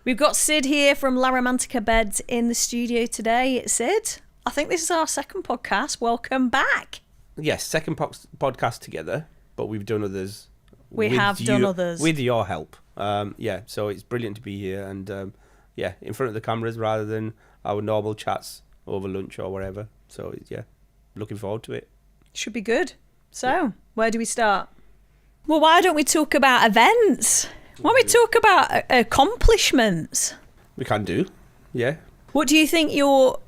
We've got Sid here from Romantica Beds in the studio today. Sid, I think this is our second podcast. Welcome back. Yes, second podcast together, but we've done others. We have done others. With your help. So it's brilliant to be here and, in front of the cameras rather than our normal chats over lunch or wherever. So, looking forward to it. Should be good. So, where do we start? Well, why don't we talk about events? Why don't we talk about accomplishments? We can do, yeah. What do you think your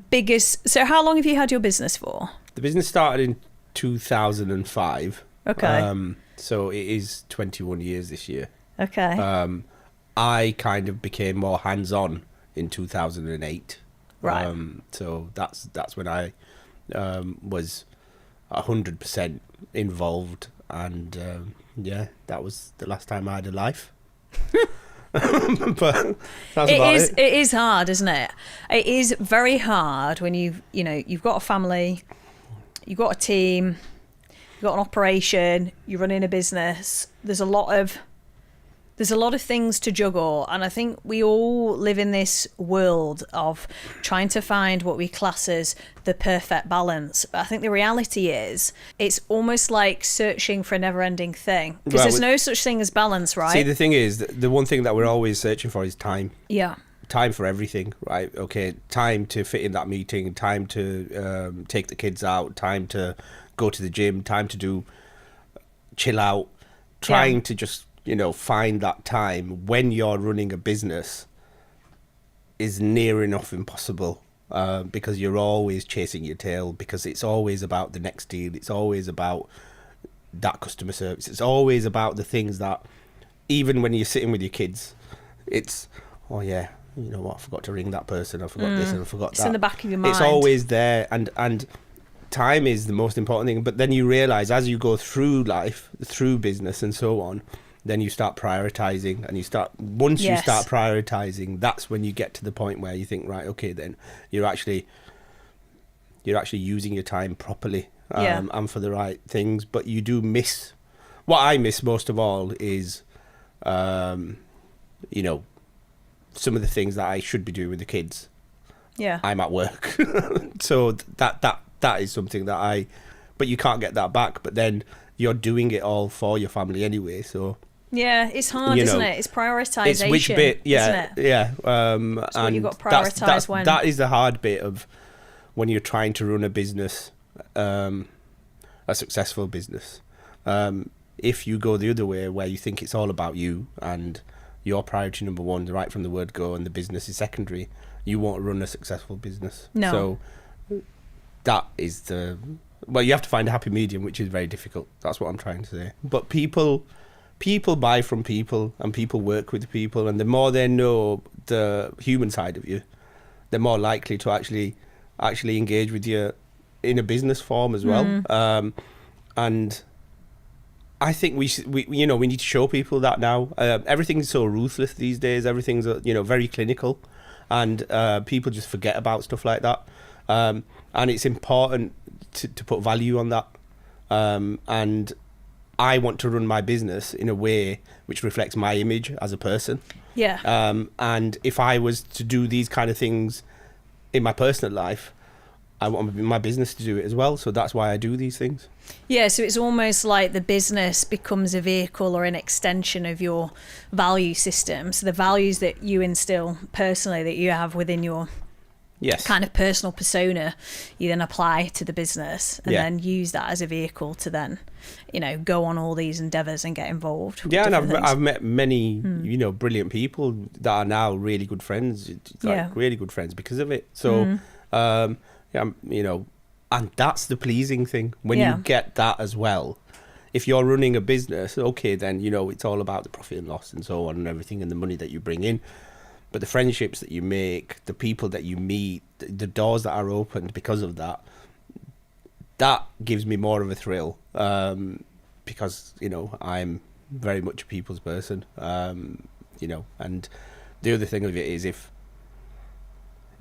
biggest... So how long have you had your business for? The business started in 2005. Okay. So it is 21 years this year. Okay. I kind of became more hands-on in 2008. Right. So that's when I was 100% involved, and that was the last time I had a life. But that's about it. It is hard, isn't it? It is very hard when you've got a family, you've got a team, you've got an operation, you're running a business. There's a lot of things to juggle, and I think we all live in this world of trying to find what we class as the perfect balance. But I think the reality is it's almost like searching for a never-ending thing, because there's no such thing as balance, right? See, the thing is, the one thing that we're always searching for is time. Yeah. Time for everything, right? Okay, time to fit in that meeting, time to take the kids out, time to go to the gym, time to chill out, trying to just find that time when you're running a business is near enough impossible, because you're always chasing your tail, because it's always about the next deal. It's always about that customer service. It's always about the things that, even when you're sitting with your kids, it's, oh yeah, you know what, I forgot to ring that person. I forgot this and I forgot that. It's in the back of your mind. It's always there. And time is the most important thing. But then you realize as you go through life, through business and so on, then you start prioritizing, and you start prioritizing, that's when you get to the point where you think, right, okay, then you're actually using your time properly, and for the right things. But you do miss, what I miss most of all is, some of the things that I should be doing with the kids. Yeah. I'm at work. So that is something but you can't get that back, but then you're doing it all for your family anyway, so. Yeah, it's hard, isn't it? It's prioritization. It's which bit, isn't it? yeah. And you've got to prioritize when. That is the hard bit of when you're trying to run a business, a successful business. If you go the other way, where you think it's all about you and your priority number one, right from the word go, and the business is secondary, you won't run a successful business. No. So that is you have to find a happy medium, which is very difficult. That's what I'm trying to say. But people buy from people, and people work with people, and the more they know the human side of you, they're more likely to actually engage with you in a business form as well. And I think we need to show people that now. Everything's so ruthless these days. Everything's very clinical, and people just forget about stuff like that. And it's important to put value on that. And I want to run my business in a way which reflects my image as a person. Yeah. And if I was to do these kind of things in my personal life, I want my business to do it as well. So that's why I do these things. Yeah, so it's almost like the business becomes a vehicle or an extension of your value system. So the values that you instill personally, that you have within your kind of personal persona, you then apply to the business, and then use that as a vehicle to then, go on all these endeavours and get involved. Yeah, and I've met many, brilliant people that are now really good friends, really good friends because of it. So, and that's the pleasing thing when you get that as well. If you're running a business, okay, then, it's all about the profit and loss and so on and everything, and the money that you bring in. But the friendships that you make, the people that you meet, the doors that are opened because of that, that gives me more of a thrill, because, I'm very much a people's person, and the other thing of it is if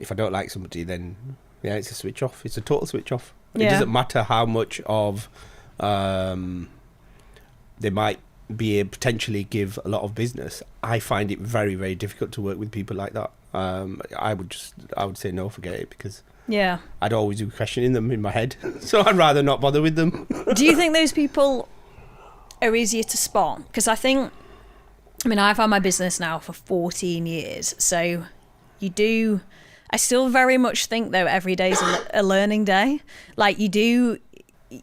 I don't like somebody, then, it's a switch off. It's a total switch off. Yeah. It doesn't matter how much of they might potentially give a lot of business, I find it very, very difficult to work with people like that. I would say no, forget it, because I'd always be questioning them in my head. So I'd rather not bother with them. Do you think those people are easier to spot? Because I've had my business now for 14 years. So I still very much think, though, every day's a learning day. Like, you do,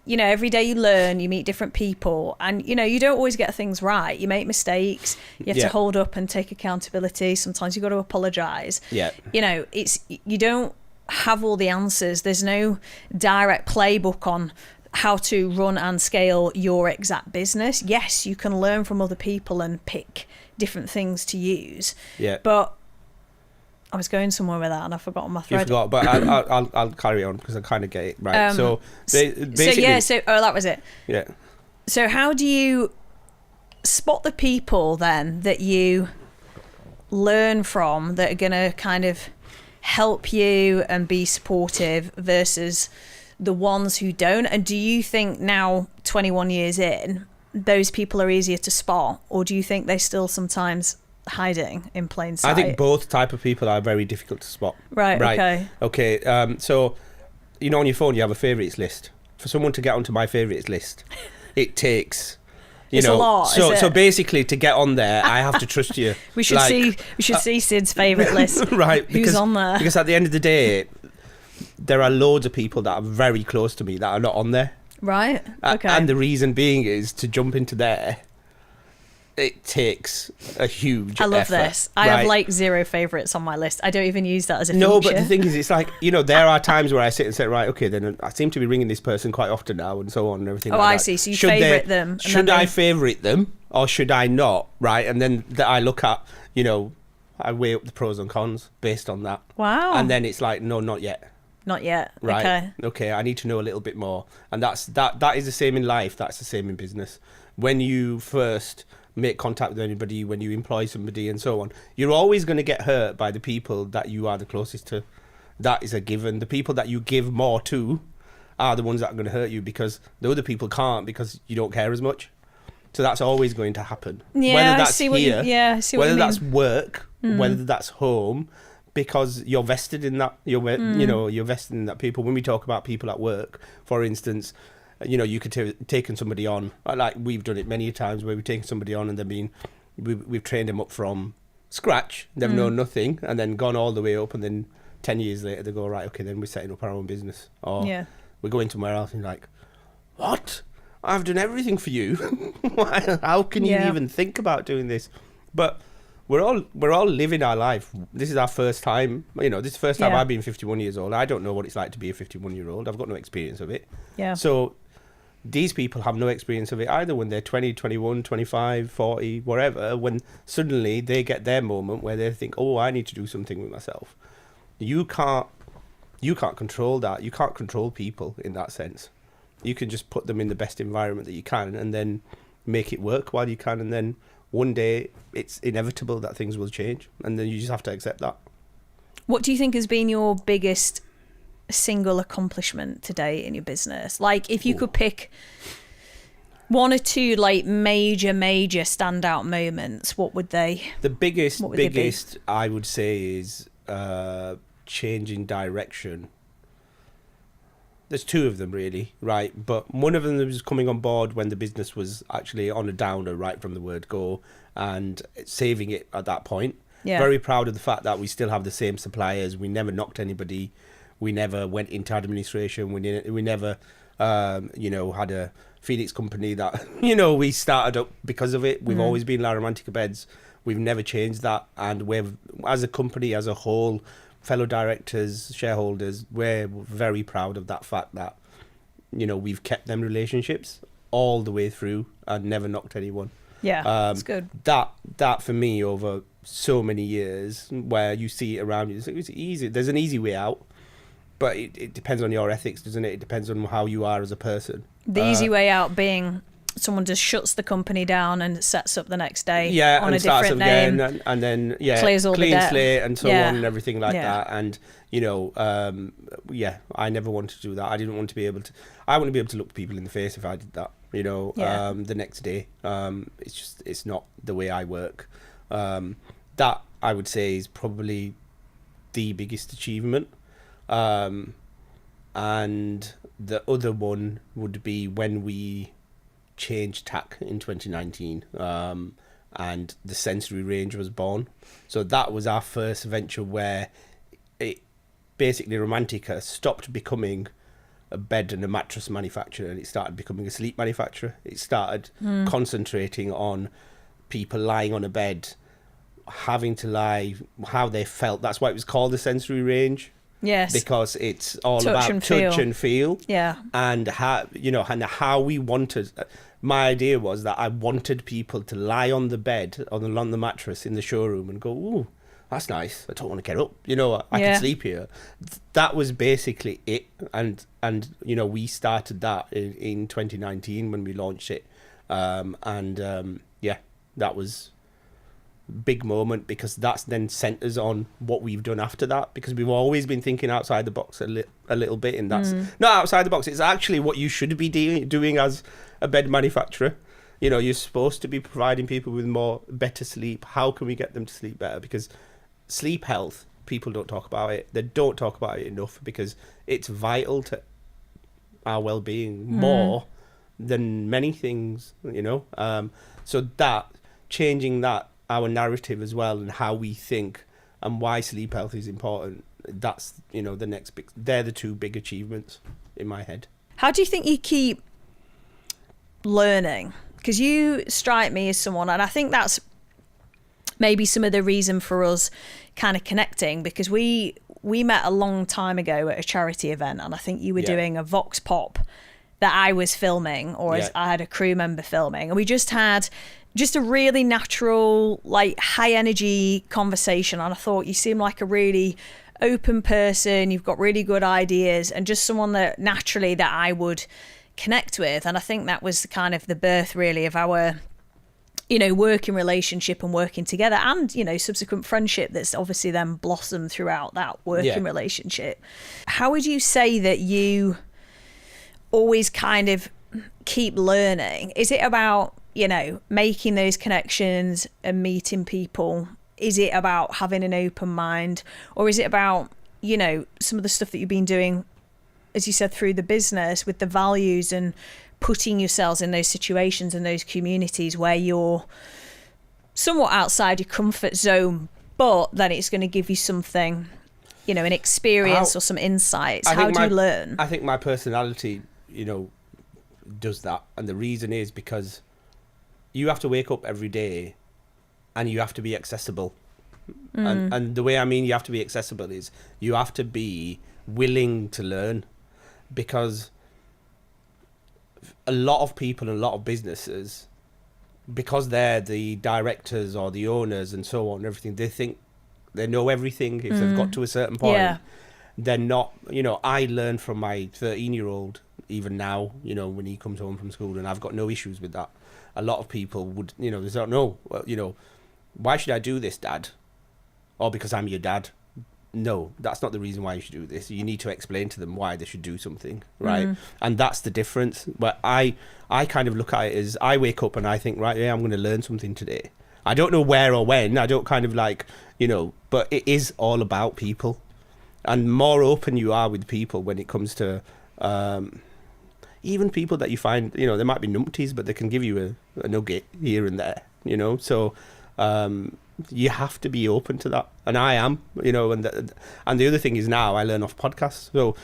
every day you learn, you meet different people, and, you don't always get things right. You make mistakes. You have to hold up and take accountability. Sometimes you've got to apologise. Yeah. You don't have all the answers. There's no direct playbook on how to run and scale your exact business. Yes, you can learn from other people and pick different things to use. Yeah. But I was going somewhere with that and I've forgotten my thread. You forgot, but I'll carry on because I kind of get it right. Basically, that was it. Yeah. So how do you spot the people then that you learn from that are going to kind of help you and be supportive versus the ones who don't? And do you think now, 21 years in, those people are easier to spot, or do you think they're still sometimes hiding in plain sight? I think both type of people are very difficult to spot. Right. Okay. So, on your phone you have a favourites list. For someone to get onto my favourites list, it takes, it's a lot. So basically, to get on there, I have to trust you. We should see Sid's favourite list. Right. Who's on there? Because at the end of the day, there are loads of people that are very close to me that are not on there. Right. Okay. And the reason being is to jump into there, it takes a huge I love effort, this. I have like 0 favourites on my list. I don't even use that as a feature. No, but the thing is, it's like, there are times where I sit and say, right, okay, then I seem to be ringing this person quite often now and so on and everything like that. I see. So you favourite them. Should I favourite them or should I not? Right. And then I look at, I weigh up the pros and cons based on that. Wow. And then it's like, no, not yet. Not yet. Right. Okay. I need to know a little bit more. And that is the same in life. That's the same in business. When you first make contact with anybody, when you employ somebody and so on, you're always going to get hurt by the people that you are the closest to. That is a given. The people that you give more to are the ones that are going to hurt you, because the other people can't, because you don't care as much. So that's always going to happen. Yeah, whether that's I see what you mean. whether that's work, whether that's home, because you're vested in that. You're vested in that people. When we talk about people at work, for instance, you could have taken somebody on, like we've done it many times, where we've taken somebody on and we've trained them up from scratch. They've known nothing, and then gone all the way up, and then 10 years later they go, right, okay, then we're setting up our own business, or we're going somewhere else, and you're like, what? I've done everything for you. How can you even think about doing this? But we're all living our life. This is our first time. This is the first time I've been 51 years old. I don't know what it's like to be a 51-year-old. I've got no experience of it. Yeah. So these people have no experience of it either, when they're 20, 21, 25, 40, whatever, when suddenly they get their moment where they think, oh, I need to do something with myself. You can't control that. You can't control people in that sense. You can just put them in the best environment that you can, and then make it work while you can, and then one day it's inevitable that things will change, and then you just have to accept that. What do you think has been your biggest single accomplishment today in your business? Like, if you could pick one or two like major standout moments, what would they? The biggest I would say is changing direction. There's 2 of them really, right? But one of them was coming on board when the business was actually on a downer right from the word go, and saving it at that point. Yeah. Very proud of the fact that we still have the same suppliers. We never knocked anybody. We never went into administration. We never, had a Phoenix company that, we started up because of it. We've always been Romantica Beds. We've never changed that. And we've, as a company, as a whole, fellow directors, shareholders, we're very proud of that fact that, we've kept them relationships all the way through and never knocked anyone. Yeah, that's good. That for me, over so many years, where you see it around you, it's easy. There's an easy way out, but it depends on your ethics, doesn't it? It depends on how you are as a person. The easy way out being someone just shuts the company down and sets up the next day on a different name, and then clears all clean the debt. Slate and so on and everything like that. And I never wanted to do that. I didn't want to be able to. I wouldn't be able to look people in the face if I did that. the next day. It's not the way I work. That I would say is probably the biggest achievement. And the other one would be when we changed tack in 2019, and the sensory range was born. So that was our first venture where it basically Romantica stopped becoming a bed and a mattress manufacturer, and it started becoming a sleep manufacturer. It started concentrating on people lying on a bed, having to lie how they felt. That's why it was called the sensory range. Yes, because it's all about touch and feel. Yeah, and how we wanted. My idea was that I wanted people to lie on the bed on the mattress in the showroom and go, "Ooh, that's nice. I don't want to get up. I can sleep here." That was basically it. And we started that in 2019 when we launched it. That was big moment, because that's then centers on what we've done after that, because we've always been thinking outside the box a little bit, and that's not outside the box, it's actually what you should be doing as a bed manufacturer. You're supposed to be providing people with better sleep. How can we get them to sleep better? Because sleep health, people don't talk about it. They don't talk about it enough, because it's vital to our well-being more than many things, so that changing that our narrative as well, and how we think and why sleep health is important, that's the next big, they're the two big achievements in my head. How do you think you keep learning? Because you strike me as someone, and I think that's maybe some of the reason for us kind of connecting, because we met a long time ago at a charity event, and I think you were doing a vox pop that I was filming, or as I had a crew member filming, and we just had a really natural, like, high energy conversation. And I thought you seem like a really open person. You've got really good ideas, and just someone that naturally that I would connect with. And I think that was kind of the birth really of our, working relationship and working together, and, subsequent friendship that's obviously then blossomed throughout that working relationship. How would you say that you always kind of keep learning? Is it about, making those connections and meeting people? Is it about having an open mind? Or is it about, some of the stuff that you've been doing, as you said, through the business with the values, and putting yourselves in those situations and those communities where you're somewhat outside your comfort zone, but then it's going to give you something, an experience or some insights? How do you learn? I think my personality, does that. And the reason is because you have to wake up every day and you have to be accessible. And the way I mean you have to be accessible is you have to be willing to learn, because a lot of people and a lot of businesses, because they're the directors or the owners and so on and everything, they think they know everything if they've got to a certain point. Yeah. They're not, I learn from my 13-year-old even now, when he comes home from school, and I've got no issues with that. A lot of people would, they don't know, well, why should I do this, Dad? Or because I'm your dad. No, that's not the reason why you should do this. You need to explain to them why they should do something, right? And that's the difference. But I kind of look at it as, I wake up and I think, right, I'm going to learn something today. I don't know where or when. I don't kind of like, but it is all about people. And more open you are with people when it comes to even people that you find, they might be numpties, but they can give you a nugget here and there, so you have to be open to that. And I am, and the other thing is, now I learn off podcasts, so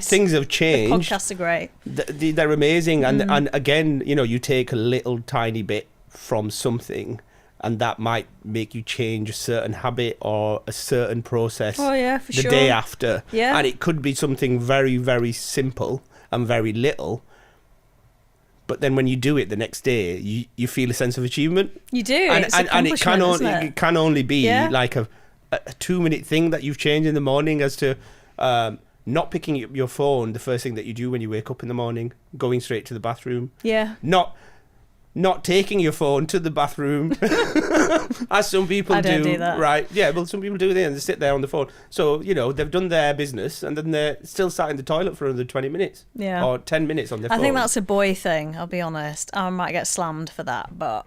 things have changed. The podcasts are great. They're amazing. And again, you take a little tiny bit from something, and that might make you change a certain habit or a certain process the day after. And it could be something very, very simple and very little, but then when you do it the next day, you feel a sense of achievement. You do, and it can only be like a 2-minute thing that you've changed in the morning, as to not picking up your phone the first thing that you do when you wake up in the morning, going straight to the bathroom, not not taking your phone to the bathroom, as some people I don't do that. right? Yeah, well, some people do that and they sit there on the phone. So, they've done their business and then they're still sat in the toilet for another 20 minutes. Yeah. Or 10 minutes on their phone. I think that's a boy thing, I'll be honest. I might get slammed for that, but...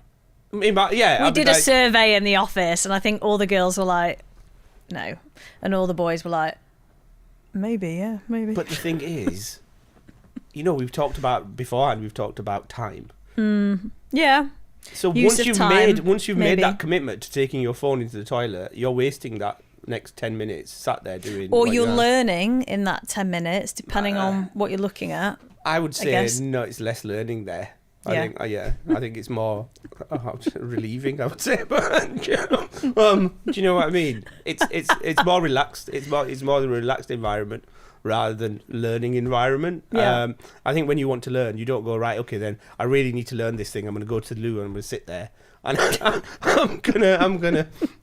Yeah. We did a survey in the office and I think all the girls were like, no. And all the boys were like, maybe, yeah, maybe. But the thing is, we've talked about beforehand, we've talked about time. Yeah. So Use once you've made maybe. that commitment to taking your phone into the toilet, you're wasting that next 10 minutes sat there doing. Or you're learning in that 10 minutes, depending on what you're looking at. I would say no, it's less learning there. I think it's more relieving, I would say. But do you know what I mean? It's more relaxed. It's more the relaxed environment rather than learning environment. Yeah. I think when you want to learn, you don't go, right, okay, then I really need to learn this thing. I'm going to go to the loo and I'm going to sit there and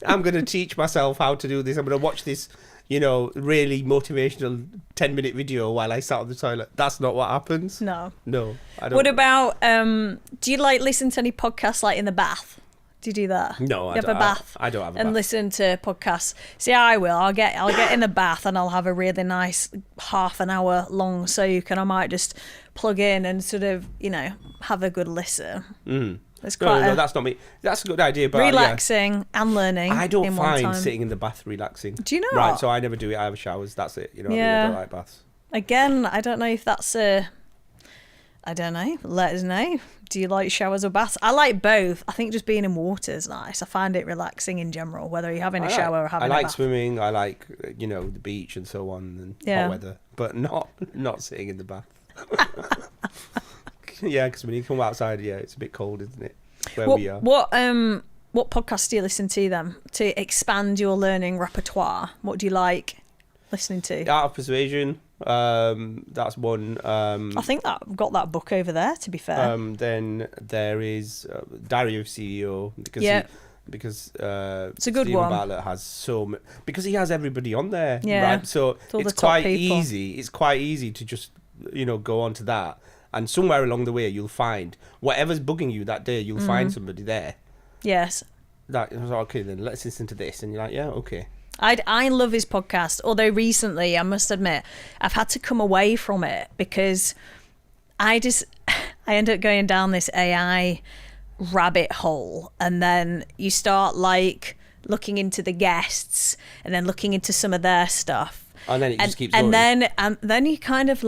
I'm gonna teach myself how to do this. I'm going to watch this, really motivational 10-minute video while I sat on the toilet. That's not what happens. No, I don't. What about, do you listen to any podcasts in the bath? Do you do that? No, I don't. Have a bath? I don't have a bath. And listen to podcasts. See, I will. I'll get in the bath and I'll have a really nice half an hour long soak, and I might just plug in and sort of, have a good listen. It's quite no, that's not me. That's a good idea, but relaxing and learning. I don't find sitting in the bath relaxing. Do you know? Right, so I never do it. I have showers. That's it. I don't like baths. Again, I don't know if that's I don't know. Let us know. Do you like showers or baths? I like both. I think just being in water is nice. I find it relaxing in general, whether you're having a shower or having a bath. I like swimming. I like, the beach and so on, and hot weather, but not sitting in the bath. Yeah, because when you come outside, it's a bit cold, isn't it? We are. What podcasts do you listen to then to expand your learning repertoire? What do you like listening to? Art of Persuasion. That's one. I think that I've got that book over there, to be fair. Then there is Diary of a CEO, because it's a good Stephen one. Bartlett has because he has everybody on there, yeah, right? So it's quite easy. It's quite easy to just go onto that, and somewhere along the way you'll find whatever's bugging you that day. You'll find somebody there. Yes. That okay, then let's listen to this, and you're like, yeah, okay. I love his podcast, although recently I must admit I've had to come away from it because I end up going down this AI rabbit hole, and then you start looking into the guests and then looking into some of their stuff, and then it just keeps going. And then you kind of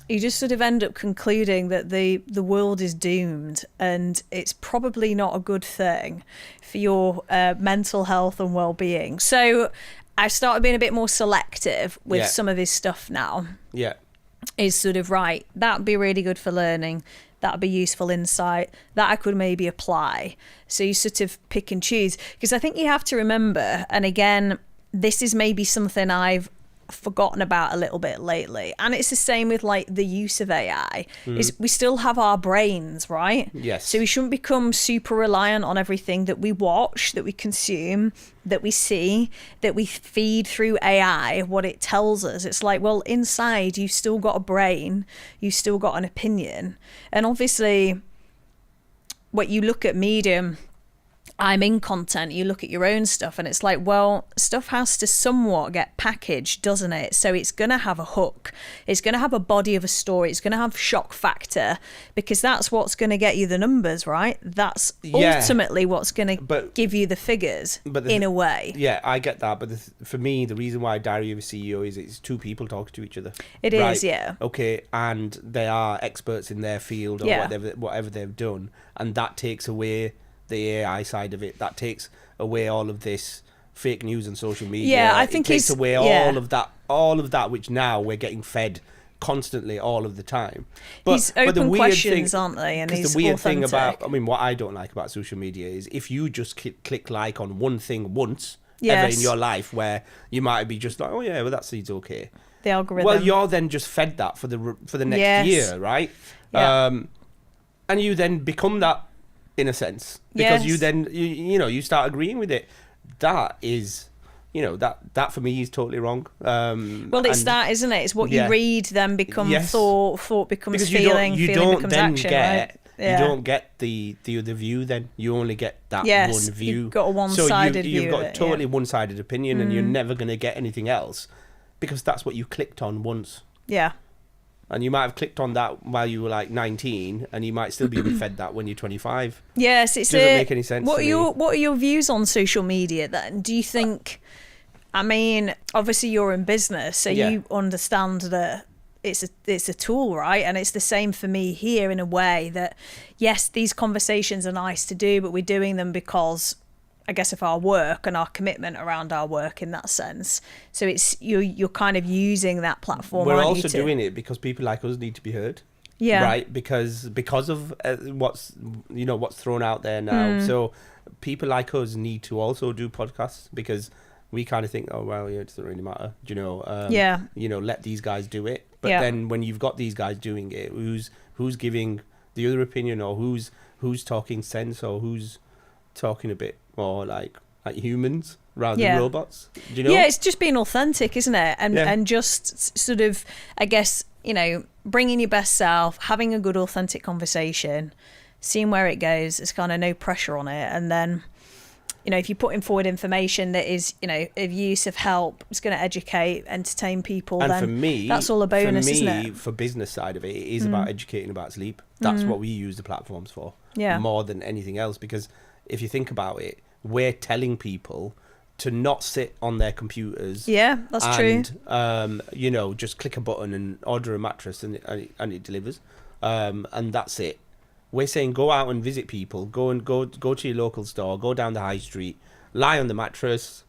you just sort of end up concluding that the world is doomed, and it's probably not a good thing for your mental health and well-being. So I've started being a bit more selective with some of his stuff now. Yeah. Is sort of, right, that'd be really good for learning. That'd be useful insight that I could maybe apply. So you sort of pick and choose. Because I think you have to remember, and again, this is maybe something I've forgotten about a little bit lately, and it's the same with the use of AI, is we still have our brains, right? Yes. So we shouldn't become super reliant on everything that we watch, that we consume, that we see, that we feed through AI, what it tells us. It's well, inside you've still got a brain, you've still got an opinion. And obviously what you look at Medium, I'm in content, you look at your own stuff, and it's well, stuff has to somewhat get packaged, doesn't it? So it's going to have a hook, it's going to have a body of a story, it's going to have shock factor, because that's what's going to get you the numbers, right? That's ultimately what's going to give you the figures, in a way. Yeah, I get that, but for me, the reason why Diary of a CEO is it's two people talking to each other. It is, yeah. Okay, and they are experts in their field or whatever they've done, and that takes away the AI side of it. That takes away all of this fake news and social media. Yeah, I think it takes away all of that, which now we're getting fed constantly all of the time. He's open questions, aren't they? And he's the weird authentic. thing about, what I don't like about social media is if you just click like on one thing once ever in your life, where you might be just like, oh yeah, well that seed's okay. The algorithm. Well, you're then just fed that for the next year, right? Yeah. And you then become that, in a sense, because you then you start agreeing with it. That is, that for me is totally wrong. Well, it's that, isn't it? It's what you read then becomes thought becomes feeling, feeling becomes action, right? You don't get the other view. Then you only get that one view. You've got a one-sided view. You've got a totally one-sided opinion, and you're never going to get anything else because that's what you clicked on once. Yeah. And you might have clicked on that while you were like 19, and you might still be fed that when you're 25. Yes, it doesn't make any sense. What are your views on social media then? Do you think? I mean, obviously you're in business, so you understand that it's a tool, right? And it's the same for me here in a way that yes, these conversations are nice to do, but we're doing them because, I guess, of our work and our commitment around our work in that sense. So it's you're kind of using that platform. We're also doing it because people like us need to be heard. Yeah. Right. Because of what's thrown out there now. So people like us need to also do podcasts because we kind of think, oh well, it doesn't really matter. Do you know? Let these guys do it. But then when you've got these guys doing it, who's giving the other opinion, or who's talking sense, or who's talking a bit more like humans rather than robots? Do you know? Yeah, it's just being authentic, isn't it? And just sort of, I guess, bringing your best self, having a good authentic conversation, seeing where it goes. There's kind of no pressure on it, and then if you're putting forward information that is of use, of help, it's going to educate, entertain people, and then for me, that's all a bonus, isn't it? For business side of it, it is about educating about sleep. That's what we use the platforms for, more than anything else. Because if you think about it, we're telling people to not sit on their computers. Yeah, that's true. Just click a button and order a mattress, and it delivers, and that's it. We're saying go out and visit people, go to your local store, go down the high street, lie on the mattress,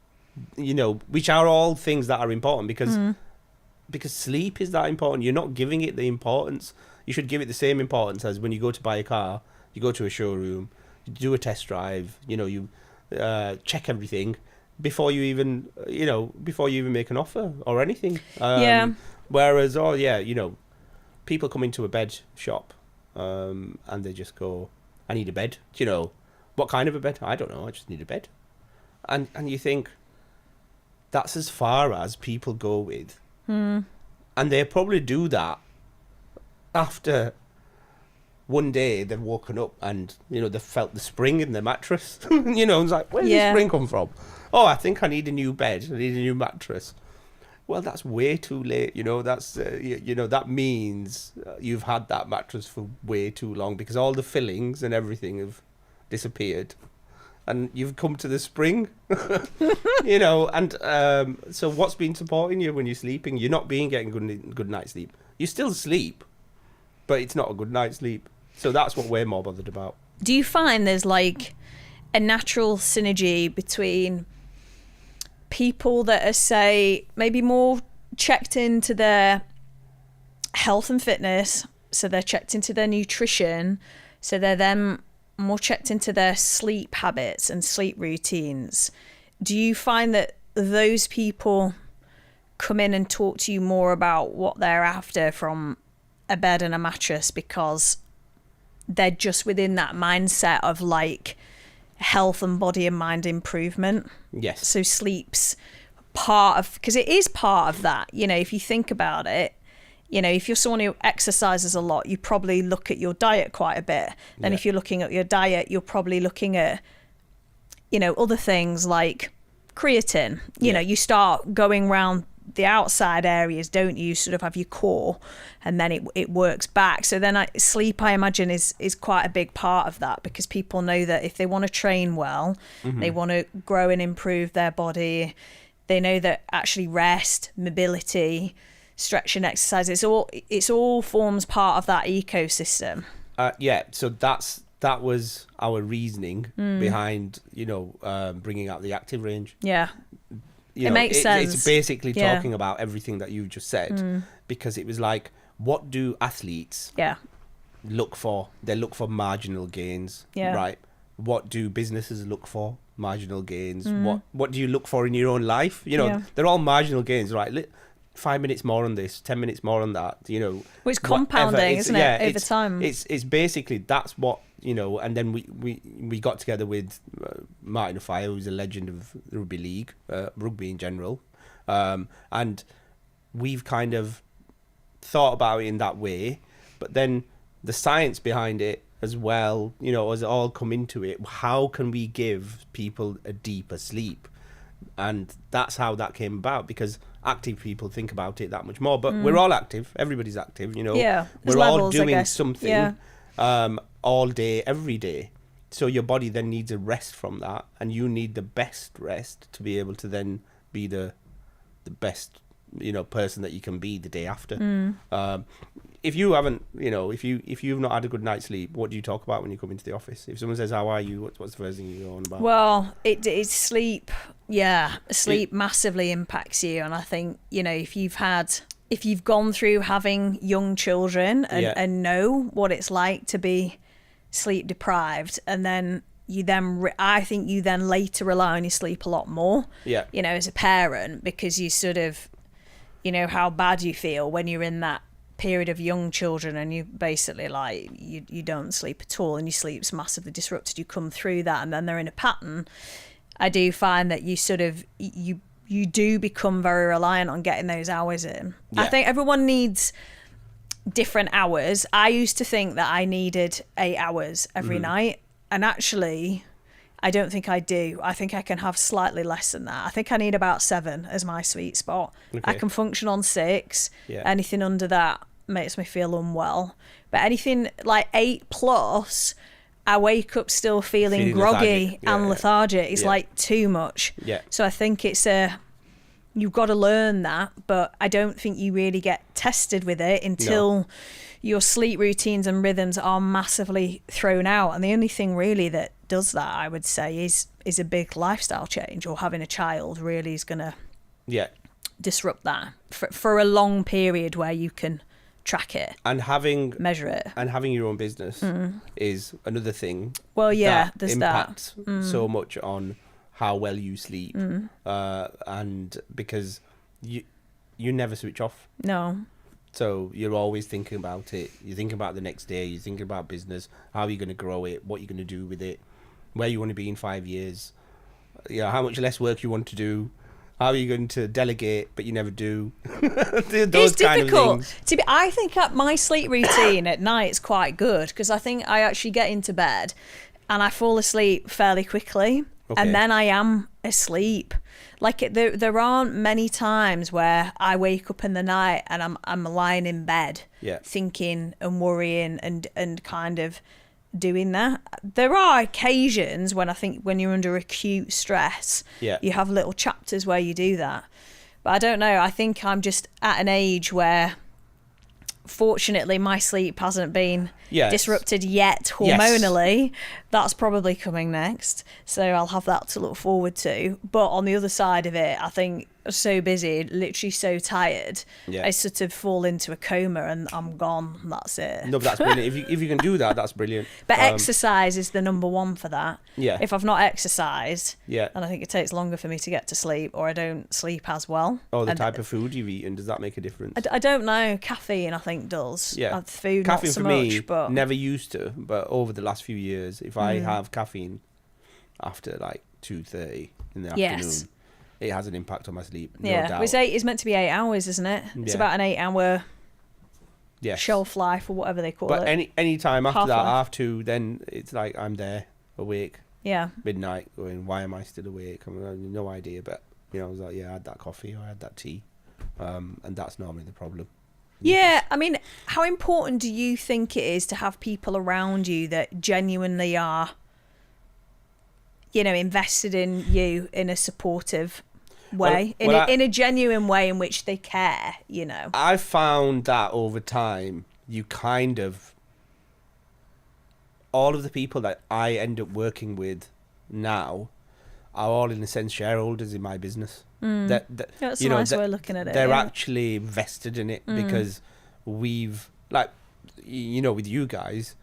which are all things that are important because sleep is that important. You're not giving it the importance. You should give it the same importance as when you go to buy a car, you go to a showroom, you do a test drive, you check everything before you even make an offer or anything. Whereas, people come into a bed shop, and they just go, I need a bed. What kind of a bed? I don't know. I just need a bed. And you think that's as far as people go with. And they probably do that after one day they've woken up and, they've felt the spring in their mattress. It's like, where did the spring come from? Oh, I think I need a new bed. I need a new mattress. Well, that's way too late. That's that means you've had that mattress for way too long because all the fillings and everything have disappeared, and you've come to the spring. And so what's been supporting you when you're sleeping? You're not getting good night's sleep. You still sleep, but it's not a good night's sleep. So that's what we're more bothered about. Do you find there's like a natural synergy between people that are, say, maybe more checked into their health and fitness, so they're checked into their nutrition, so they're then more checked into their sleep habits and sleep routines? Do you find that those people come in and talk to you more about what they're after from a bed and a mattress because they're just within that mindset of like health and body and mind improvement? Yes. So sleep's part of, because it is part of that. If you think about it, if you're someone who exercises a lot, you probably look at your diet quite a bit. Then if you're looking at your diet, you're probably looking at, other things like creatine. You start going around the outside areas, don't you? Sort of have your core, and then it works back. So then sleep, I imagine, is quite a big part of that, because people know that if they want to train well, they want to grow and improve their body, they know that actually rest, mobility, stretch and exercise, it's all forms part of that ecosystem. So that was our reasoning behind bringing out the active range. It makes sense. It's basically talking about everything that you just said, because it was like, what do athletes look for? They look for marginal gains, right? What do businesses look for? Marginal gains. What do you look for in your own life? They're all marginal gains, right? 5 minutes more on this, 10 minutes more on that, Well, it's compounding, isn't it, over time? It's basically, that's what, and then we got together with Martin O'Fire, who's a legend of the rugby league, rugby in general, and we've kind of thought about it in that way, but then the science behind it as well, you know, has all come into it. How can we give people a deeper sleep? And that's how that came about, because active people think about it that much more. But we're all active. Everybody's active, you know. Yeah, we're levels, all doing something Yeah. all day, every day. So your body then needs a rest from that, and you need the best rest to be able to then be the best, you know, person that you can be the day after. If you haven't, you know, if you've not had a good night's sleep, what do you talk about when you come into the office? If someone says, "How are you?" What's the first thing you go on about? Well, it's sleep. Yeah, sleep massively impacts you, and I think, you know, if you've gone through having young children and know what it's like to be sleep deprived, and then I think you then later rely on your sleep a lot more. Yeah. You know, as a parent, because you sort of, you know, how bad you feel when you're in that period of young children and you basically like you don't sleep at all and your sleep's massively disrupted. You come through that and then they're in a pattern. I do find that you sort of you do become very reliant on getting those hours in. I think everyone needs different hours. I used to think that I needed 8 hours every night, and actually I don't think I do. I think I can have slightly less than that. I think I need about 7 as my sweet spot. Okay. I can function on 6. Yeah. Anything under that makes me feel unwell. But anything like 8 plus, I wake up still feeling groggy and lethargic. It's like too much. Yeah. So I think you've got to learn that, but I don't think you really get tested with it until your sleep routines and rhythms are massively thrown out. And the only thing really that does that, I would say, is a big lifestyle change, or having a child really is going to disrupt that for a long period where you can track it and measure it. And having your own business is another thing. Well, yeah, that there's impacts that. so much on how well you sleep, and because you never switch off. No. So you're always thinking about it. You're thinking about the next day. You're thinking about business. How are you going to grow it? What you're going to do with it? Where you want to be in 5 years? You know, how much less work you want to do? How are you going to delegate, but you never do? Those It's kind difficult. of things. I think my sleep routine at night is quite good, because I think I actually get into bed and I fall asleep fairly quickly. Okay. And then I am asleep. Like there aren't many times where I wake up in the night and I'm lying in bed thinking and worrying and kind of doing that. There are occasions when I think when you're under acute stress, you have little chapters where you do that. But I don't know. I think I'm just at an age where, fortunately, my sleep hasn't been disrupted yet hormonally. That's probably coming next, so I'll have that to look forward to. But on the other side of it, I think so busy, literally so tired, I sort of fall into a coma and I'm gone. That's it. No, but that's brilliant. If you can do that, that's brilliant. But exercise is the number one for that. Yeah. If I've not exercised, and I think it takes longer for me to get to sleep, or I don't sleep as well. Oh, the type of food you've eaten, does that make a difference? I don't know. Caffeine, I think, does. Yeah. Food, caffeine not so for much, me, but never used to, but over the last few years, if I have caffeine after like 2:30 in the afternoon, it has an impact on my sleep. No doubt. It's meant to be 8 hours, isn't it? It's about an 8 hour shelf life, or whatever they call it. But any time after that, Half-life. after then it's like I'm there, awake. Yeah. Midnight, going, why am I still awake? I have no idea, but you know, I was like, I had that coffee or I had that tea, and that's normally the problem. Yeah, I mean, how important do you think it is to have people around you that genuinely are, you know, invested in you in a supportive way, in a genuine way in which they care, you know? I found that over time, you kind of, all of the people that I end up working with now are all, in a sense, shareholders in my business. That's a nice way of looking at it. They're actually vested in it because we've, like, you know, with you guys,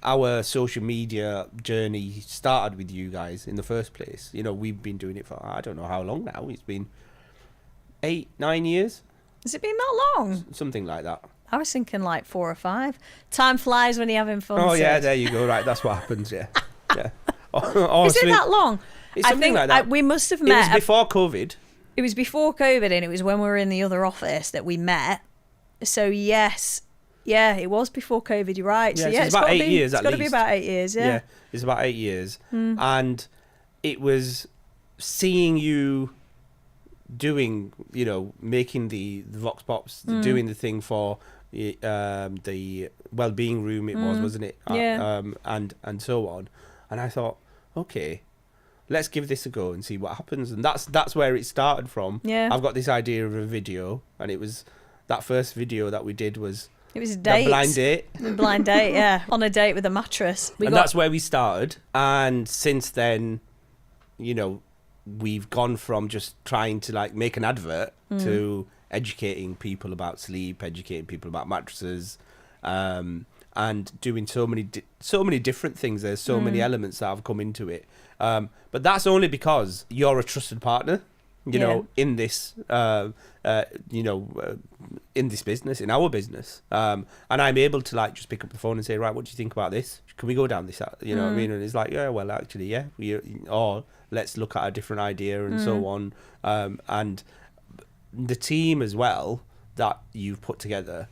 our social media journey started with you guys in the first place. You know, we've been doing it for, I don't know how long now. It's been 8-9 years. Has it been that long? Something like that. I was thinking like 4 or 5. Time flies when you're having fun. Oh, Sid. yeah, there you go. Right, that's what happens, yeah. Is it that long? It's something like that. We must have met. It was before COVID. It was before COVID, and it was when we were in the other office that we met. So yes, Yeah, it was before COVID. You're right. Yeah, So so it's about 8 years It's at got to be least. about 8 years. Yeah. It's about 8 years. And it was seeing you doing, making the Vox Pops, doing the thing for the wellbeing room, wasn't it? Yeah. And so on. And I thought, okay, let's give this a go and see what happens. And that's where it started from. Yeah. I've got this idea of a video, and it was that first video that we did was It was a the date. blind date. The blind date, yeah. On a date with a mattress. That's where we started. And since then, we've gone from just trying to like make an advert to educating people about sleep, educating people about mattresses, and doing so many different things. There's so many elements that have come into it. But that's only because you're a trusted partner, in this, in this business, in our business. And I'm able to like just pick up the phone and say, right, what do you think about this? Can we go down this? You know what I mean? And it's like, yeah, well, actually, yeah. Or let's look at a different idea and so on. And the team as well that you've put together,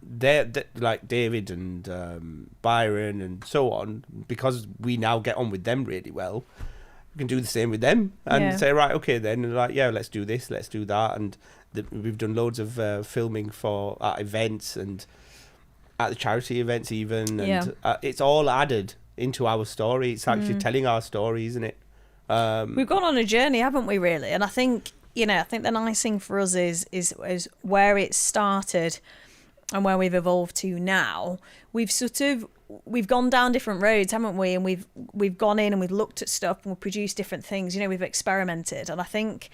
they're like David and Byron and so on, because we now get on with them really well. We can do the same with them and say, right, okay, then, and like, yeah, let's do this, let's do that. And we've done loads of filming for at events and at the charity events even, and it's all added into our story. It's actually telling our story, isn't it? We've gone on a journey, haven't we, really? And I think the nice thing for us is where it started and where we've evolved to now. We've gone down different roads, haven't we? And we've gone in and we've looked at stuff and we've produced different things. We've experimented. And I think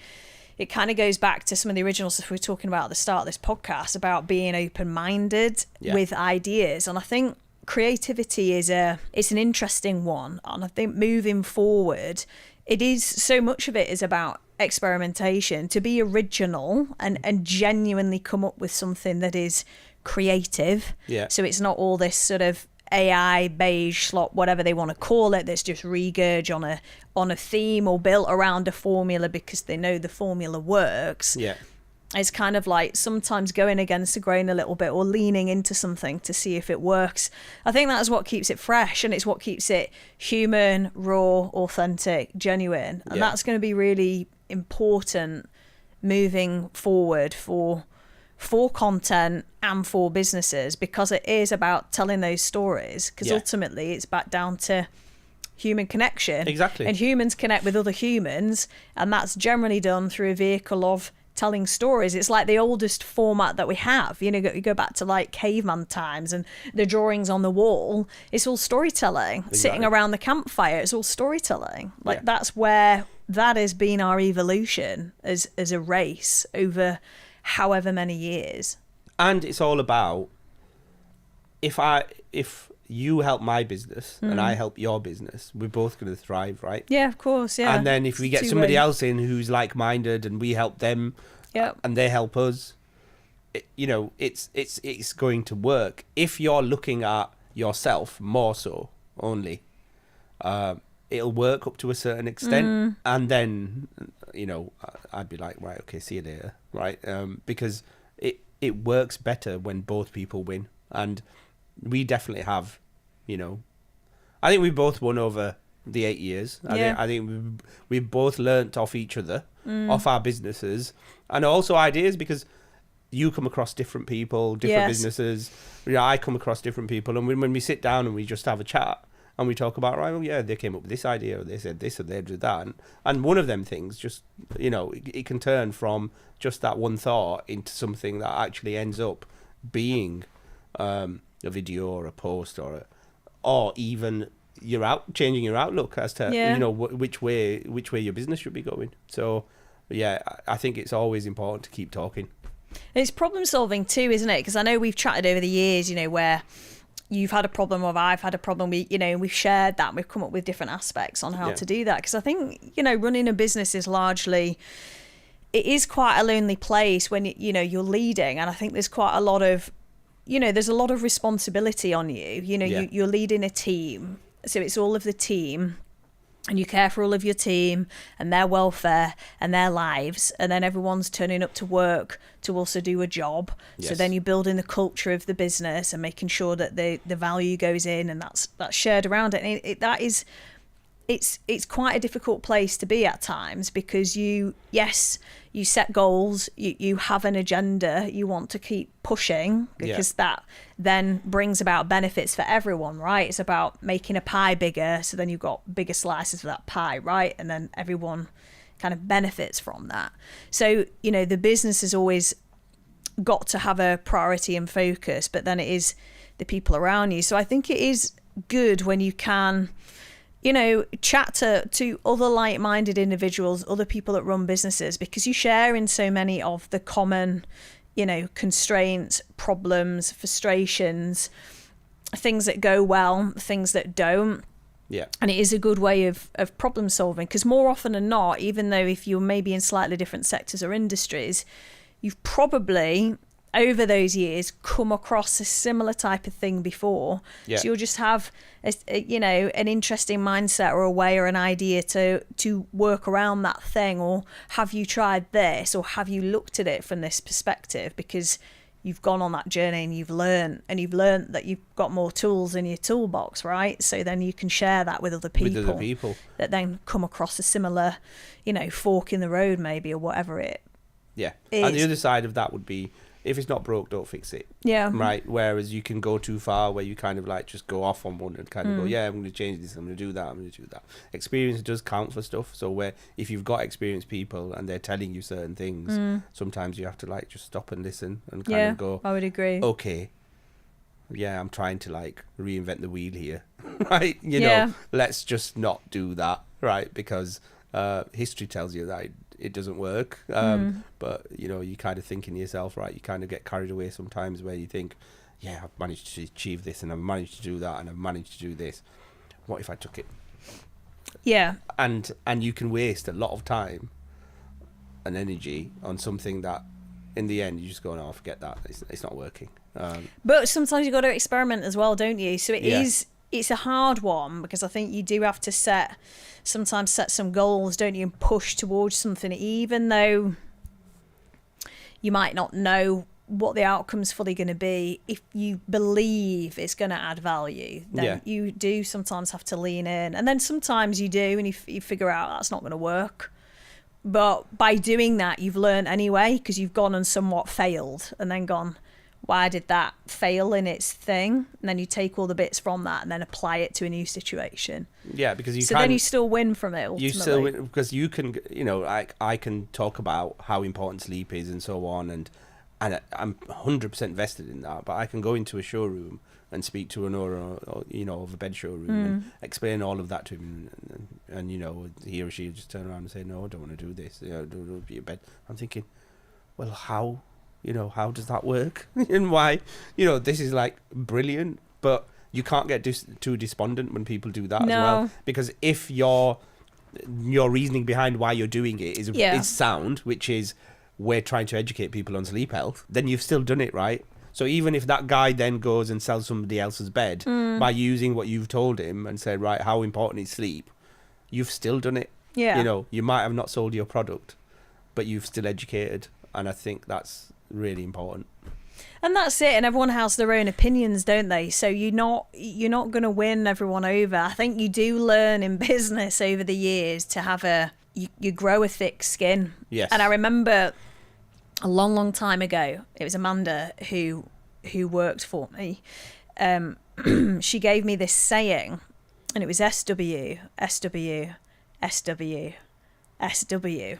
it kind of goes back to some of the original stuff we were talking about at the start of this podcast about being open-minded with ideas. And I think creativity it's an interesting one. And I think moving forward, it is so much of it is about experimentation, to be original and genuinely come up with something that is creative. Yeah. So it's not all this sort of AI, beige, slop, whatever they want to call it, that's just regurg on a theme or built around a formula because they know the formula works. Yeah. It's kind of like sometimes going against the grain a little bit or leaning into something to see if it works. I think that's what keeps it fresh, and it's what keeps it human, raw, authentic, genuine. And that's going to be really important moving forward for content and for businesses, because it is about telling those stories, because ultimately it's back down to human connection. Exactly. And humans connect with other humans, and that's generally done through a vehicle of telling stories. It's like the oldest format that we have. You go back to like caveman times and the drawings on the wall. It's all storytelling. Exactly. Sitting around the campfire, it's all storytelling. That's where that has been our evolution as a race over however many years. And it's all about if you help my business and I help your business, we're both going to thrive, right? Yeah, of course, yeah. And then if we get somebody else in who's like-minded and we help them and they help us, it's going to work. If you're looking at yourself more so only, it'll work up to a certain extent. And then, I'd be like, right, okay, see you later, right? Because it works better when both people win. And we definitely have, I think we both won over the 8 years. I think we've both learnt off each other, off our businesses, and also ideas, because you come across different people, different businesses. I come across different people, and when we sit down and we just have a chat and we talk about, right, well, yeah, they came up with this idea, or they said this, or they did that, and one of them things just, it can turn from just that one thought into something that actually ends up being a video or a post or even changing your outlook as to which way your business should be going. So I think it's always important to keep talking. It's problem solving too, isn't it? Because I know we've chatted over the years, where you've had a problem or I've had a problem. We've shared that. We've come up with different aspects on how to do that. Because I think running a business is largely, it is quite a lonely place when you're leading, and I think there's quite a lot of there's a lot of responsibility on you. You're leading a team, so it's all of the team and you care for all of your team and their welfare and their lives, and then everyone's turning up to work to also do a job. Yes. So then you're building the culture of the business and making sure that the value goes in, and that's shared around it. And it's quite a difficult place to be at times, because you set goals, you have an agenda you want to keep pushing, because that then brings about benefits for everyone, right? It's about making a pie bigger, so then you've got bigger slices of that pie, right? And then everyone kind of benefits from that. So, the business has always got to have a priority and focus, but then it is the people around you. So I think it is good when you can chat to other like-minded individuals, other people that run businesses, because you share in so many of the common, constraints, problems, frustrations, things that go well, things that don't. Yeah. And it is a good way of problem solving, because more often than not, even though if you're maybe in slightly different sectors or industries, you've probably over those years come across a similar type of thing before. Yeah. So you'll just have an interesting mindset or a way or an idea to work around that thing. Or have you tried this, or have you looked at it from this perspective, because you've gone on that journey and you've learned that you've got more tools in your toolbox, right? So then you can share that with other people that then come across a similar fork in the road maybe, or whatever it is. And the other side of that would be, if it's not broke, don't fix it. Yeah. Right. Whereas you can go too far, where you kind of like just go off on one and kind of go, I'm going to change this, I'm going to do that, I'm going to do that. Experience does count for stuff. So where if you've got experienced people and they're telling you certain things, sometimes you have to like just stop and listen and kind of go, I would agree. Okay. Yeah, I'm trying to like reinvent the wheel here. Right. Let's just not do that. Right. Because history tells you that it doesn't work, but you kind of think in yourself, right? You kind of get carried away sometimes, where you think, I've managed to achieve this, and I've managed to do that, and I've managed to do this. What if I took it? And you can waste a lot of time and energy on something that in the end you just go, no, forget that, it's not working. But sometimes you've got to experiment as well, don't you? So it's a hard one, because I think you do have to sometimes set some goals, don't you, and push towards something, even though you might not know what the outcome's fully going to be. If you believe it's going to add value, then you do sometimes have to lean in, and then sometimes you do, and you figure out that's not going to work. But by doing that, you've learned anyway, because you've gone and somewhat failed, and then gone, why did that fail in its thing? And then you take all the bits from that and then apply it to a new situation. Yeah, because then you still win from it, ultimately. You still win, because you can, I can talk about how important sleep is and so on, and I'm 100% vested in that. But I can go into a showroom and speak to an owner, of a bed showroom and explain all of that to him, and he or she just turn around and say, no, I don't want to do this. Don't be a bed. I'm thinking, well, how? How does that work? And why? This is like brilliant, but you can't get too despondent when people do that as well. Because if your reasoning behind why you're doing it is sound, which is we're trying to educate people on sleep health, then you've still done it right. So even if that guy then goes and sells somebody else's bed by using what you've told him and said, right, how important is sleep, you've still done it. Yeah. You might have not sold your product, but you've still educated. And I think that's really important. And that's it. And everyone has their own opinions, don't they? So you're not going to win everyone over. I think you do learn in business over the years to have you grow a thick skin. Yes. And I remember a long, long time ago, it was Amanda who worked for me. She gave me this saying, and it was SW, SW, SW, SW.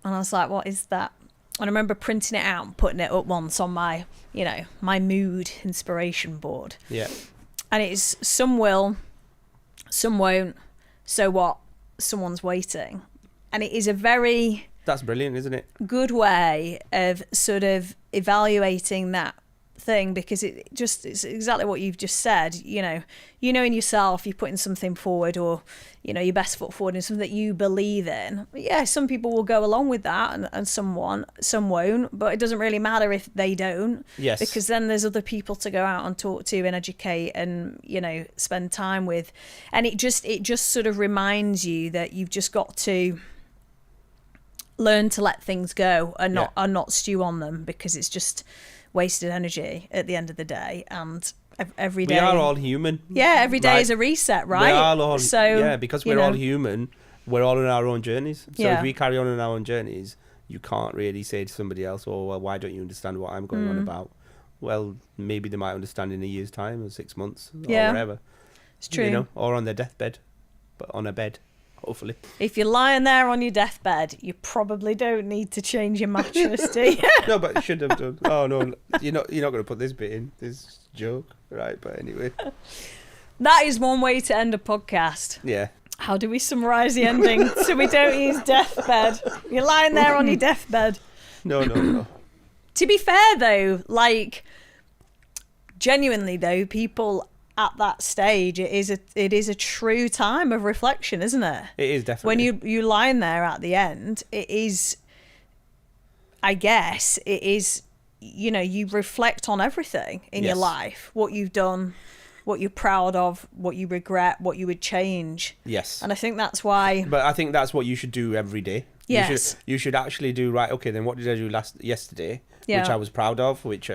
And I was like, what is that? And I remember printing it out and putting it up once on my, my mood inspiration board. Yeah. And it's some will, some won't, so what, someone's waiting. And it is a very... That's brilliant, isn't it? Good way of sort of evaluating that thing, because it's exactly what you've just said. In yourself, you're putting something forward, or your best foot forward in something that you believe in. Yeah, some people will go along with that, and some won't, but it doesn't really matter if they don't. Yes. Because then there's other people to go out and talk to and educate and spend time with, and it just sort of reminds you that you've just got to learn to let things go and not stew on them, because it's just wasted energy at the end of the day. And every day, we are all human. Yeah, every day is a reset, right? We are all, so because we're all human, we're all on our own journeys. So if we carry on our own journeys, you can't really say to somebody else, "Oh, well, why don't you understand what I'm going on about?" Well, maybe they might understand in a year's time, or 6 months, or whatever. It's true. Or on their deathbed, but on a bed. Hopefully. If you're lying there on your deathbed, you probably don't need to change your mattress, do you? No, but you should have done. Oh no, you're not going to put this bit in. This joke, right? But anyway, that is one way to end a podcast. Yeah. How do we summarise the ending so we don't use deathbed? You're lying there on your deathbed. No. To be fair, though, genuinely though, people at that stage, it is a true time of reflection, isn't it? It is definitely. When you lying there at the end, it is, I guess, it is, you reflect on everything in your life, what you've done, what you're proud of, what you regret, what you would change. Yes. And I think that's why. But I think that's what you should do every day. Yes. You should actually do, right, okay, then what did I do yesterday, which I was proud of, which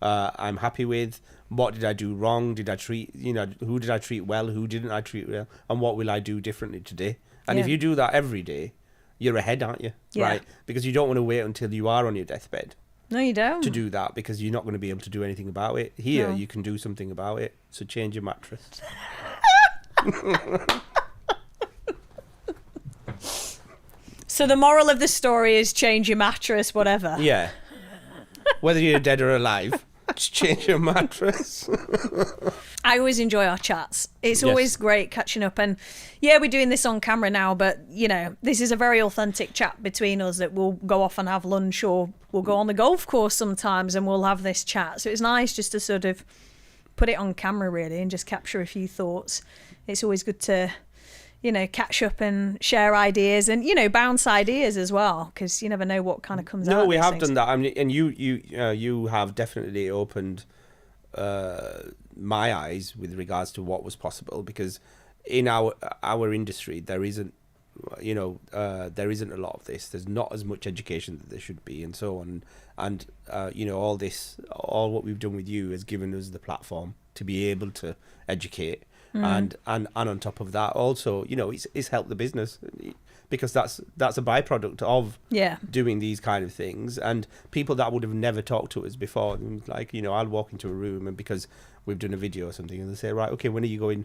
I'm happy with. What did I do wrong? Did I treat, who did I treat well? Who didn't I treat well? And what will I do differently today? And if you do that every day, you're ahead, aren't you? Yeah. Right? Because you don't want to wait until you are on your deathbed. No, you don't. To do that, because you're not going to be able to do anything about it. Here, you can do something about it. So change your mattress. So the moral of the story is change your mattress, whatever. Yeah. Whether you're dead or alive. Just change your mattress. I always enjoy our chats. It's always great catching up. And we're doing this on camera now, but this is a very authentic chat between us, that we'll go off and have lunch, or we'll go on the golf course sometimes and we'll have this chat. So it's nice just to sort of put it on camera, really, and just capture a few thoughts. It's always good to catch up and share ideas, and bounce ideas as well, because you never know what kind of comes out. No, we have done that. I mean, and you have definitely opened my eyes with regards to what was possible, because in our industry there isn't a lot of this. There's not as much education that there should be, and so on. And all what we've done with you has given us the platform to be able to educate. And on top of that, also, it's helped the business, because that's a byproduct of doing these kind of things. And people that would have never talked to us before, like, I'll walk into a room, and because we've done a video or something, and they say, right, okay, when are you going?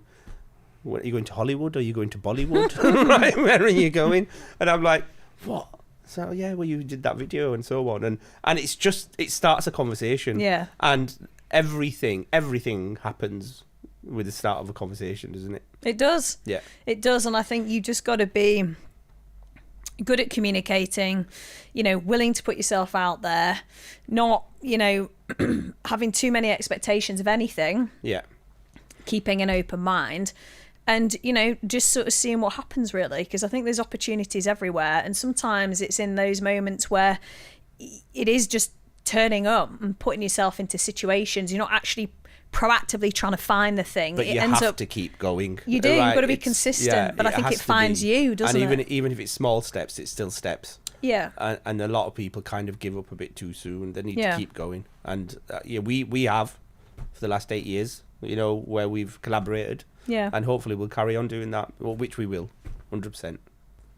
Are you going to Hollywood? Or are you going to Bollywood? Right, where are you going? And I'm like, what? So you did that video and so on, and it starts a conversation. Yeah. And everything happens with the start of a conversation, doesn't it? It does. Yeah. It does, and I think you just got to be good at communicating, willing to put yourself out there, not, having too many expectations of anything. Yeah. Keeping an open mind, and, just sort of seeing what happens, really, because I think there's opportunities everywhere, and sometimes it's in those moments where it is just turning up and putting yourself into situations. You're not actually proactively trying to find the thing. But you have to keep going. You do. Right? You've got to be consistent. But I think it finds you, doesn't it? And even if it's small steps, it's still steps. Yeah. And a lot of people kind of give up a bit too soon. They need to keep going. And we have for the last 8 years, where we've collaborated. Yeah. And hopefully we'll carry on doing that, which we will, 100%.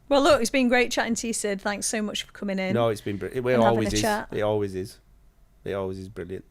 Well, look, it's been great chatting to you, Sid. Thanks so much for coming in. No, it's been brilliant. It always is. It always is. It always is brilliant.